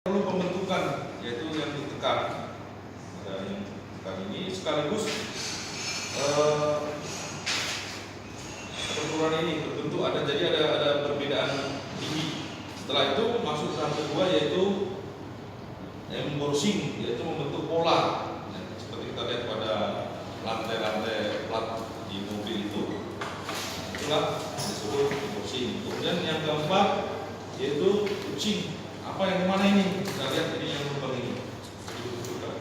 Perlu pembentukan, yaitu yang ditekan. Ada yang ditekan ini sekaligus peraturan ini terbentuk ada, jadi ada perbedaan tinggi. Setelah itu masuk tahap kedua, yaitu embossing, yaitu membentuk pola. Seperti kita lihat pada lantai-lantai plat di mobil itu, itulah disebut embossing. Kemudian yang keempat yaitu etching. Apa yang mana ini? Kita lihat ini yang lubang ini,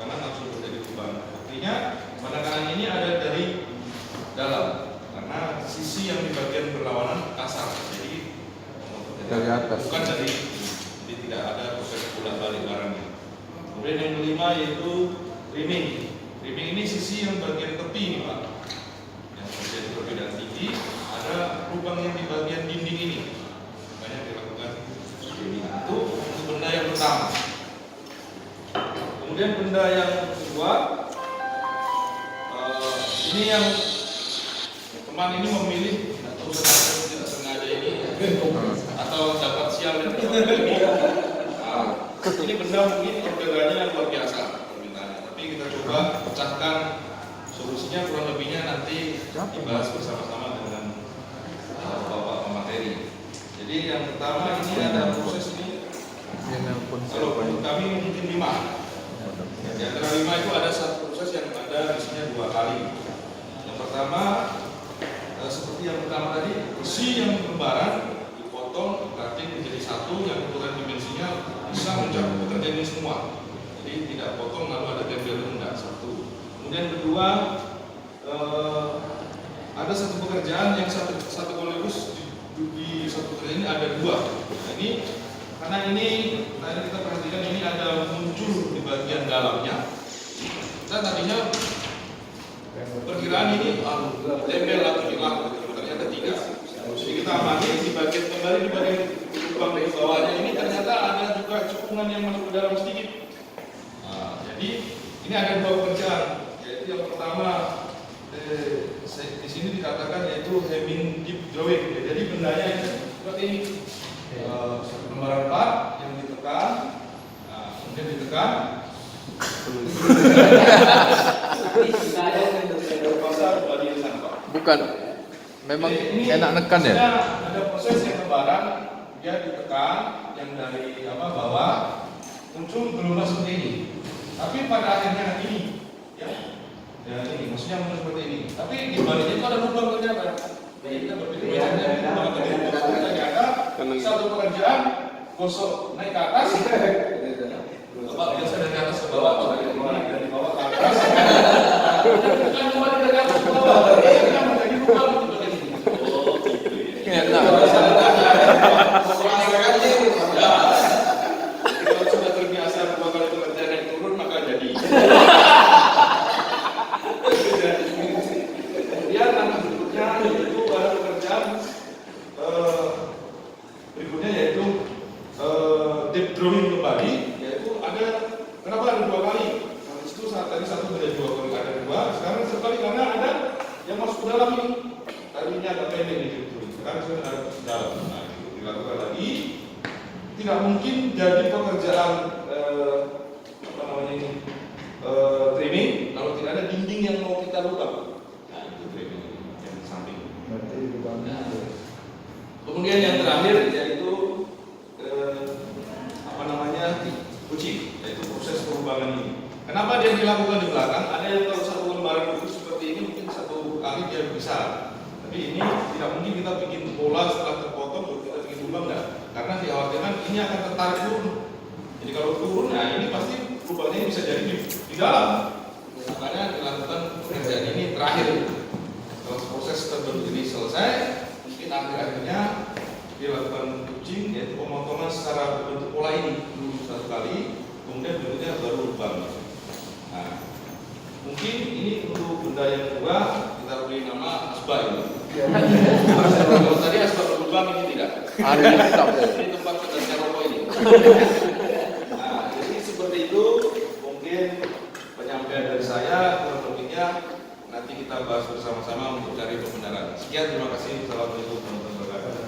karena langsung menjadi lubang. Artinya penekanan ini ada dari dalam, karena sisi yang di bagian berlawanan kasar, jadi dari atas. bukan dari, jadi tidak ada proses bolak balik barangnya. Kemudian yang kelima yaitu rimming. Rimming ini sisi yang bagian tepi ini, Pak, yang terjadi perbedaan tinggi. Ada lubang yang di bagian dinding ini, banyak dilakukan rimming. Itu benda yang pertama. Kemudian benda yang kedua, ini yang teman ini memilih atau sengaja tidak sengaja ini atau dapat sial dan ini. Ini benda mungkin orderannya luar biasa permintaannya, tapi kita coba pecahkan solusinya, kurang lebihnya nanti dibahas bersama-sama dengan Bapak pemateri. Jadi yang pertama ini ada proses ini. Kalau menurut kami mungkin 5. Di antara 5 itu ada satu proses yang ada isinya 2 kali. Yang pertama seperti yang pertama tadi, besi yang lembaran dipotong, cutting menjadi satu, yang ukuran dimensinya bisa mencakup pekerjaan ini semua. Jadi tidak potong lalu ada tempel, enggak, satu. Kemudian kedua, ada satu pekerjaan yang satu sekaligus di satu pekerjaan ini ada 2. Nah, ini karena ini tadi kita perhatikan ini ada muncul di bagian dalamnya. Kita tadinya perkiraan ini tempel atau hilang, ternyata tidak. Jadi kita amati di bagian kembali di bagian lubang di bawahnya ini ternyata ada juga cekungan yang masuk ke dalam sedikit. Nah, jadi ini ada 2 pekerjaan, yaitu yang pertama di sini dikatakan yaitu hemming deep drawing. Jadi bendanya seperti ini. Lembaran plat yang ditekan, kemudian ditekan. Bukan, memang enak nekan ya. Ada proses yang lembaran dia ditekan, yang dari bawah muncul gelombang seperti ini. Tapi pada akhirnya ini, ya ini, maksudnya muncul seperti ini. Tapi di baliknya itu ada lubang ternyata. Jadi kita berpikir ternyata satu pekerjaan gosok naik ke atas, biasa dari atas ke bawah, dari bawah ke atas, bukan cuma dari atas ke bawah, ini menjadi lubang di bagian ini. Oh, kalau sudah terbiasa 2 kali pekerjaan yang turun maka jadi. Kemudian langkah berikutnya yaitu ada pekerjaan berikutnya yaitu deep drawing kembali, yaitu ada kenapa ada 2 kali? Nah, itu tadi satu menjadi 2 kali, ada 2, sekarang sekali karena ada yang masuk ke dalam ini. Tadinya agak pendek nih deep drawing, sekarang sudah ada ke dalam. Nah, itu dilakukan lagi. Tidak mungkin jadi pekerjaan trimming kalau tidak ada dinding yang mau kita lubang. Nah, itu trimming yang di samping. Kemudian yang terakhir yaitu kucing, yaitu proses perubahan ini. Kenapa dia dilakukan di belakang? Ada yang kalau satu lembaran buku seperti ini mungkin 1 kali dia bisa, tapi ini tidak mungkin kita bikin pola setelah terpotong baru kita bikin lubang, enggak? Karena dikhawatirkan ini akan tertarik turun. Jadi kalau turun, nah ini pasti lubangnya bisa jadi di dalam. Makanya dilakukan pekerjaan ini terakhir. Kalau proses terbentuk ini selesai, mungkin akhir-akhirnya dilakukan kucing, yaitu pemotongan secara berbentuk pola ini dulu 1 kali, kemudian berikutnya baru lubang. Nah, mungkin ini untuk benda yang kedua kita beri nama asbak ini. Kalau tadi asbak berlubang ini tidak. Ini tempat pedasnya rokok ini. Nah, jadi seperti itu mungkin penyampaian dari saya, kurang lebihnya nanti kita bahas bersama-sama untuk cari pembenaran. Sekian, terima kasih. Assalamualaikum warahmatullahi wabarakatuh.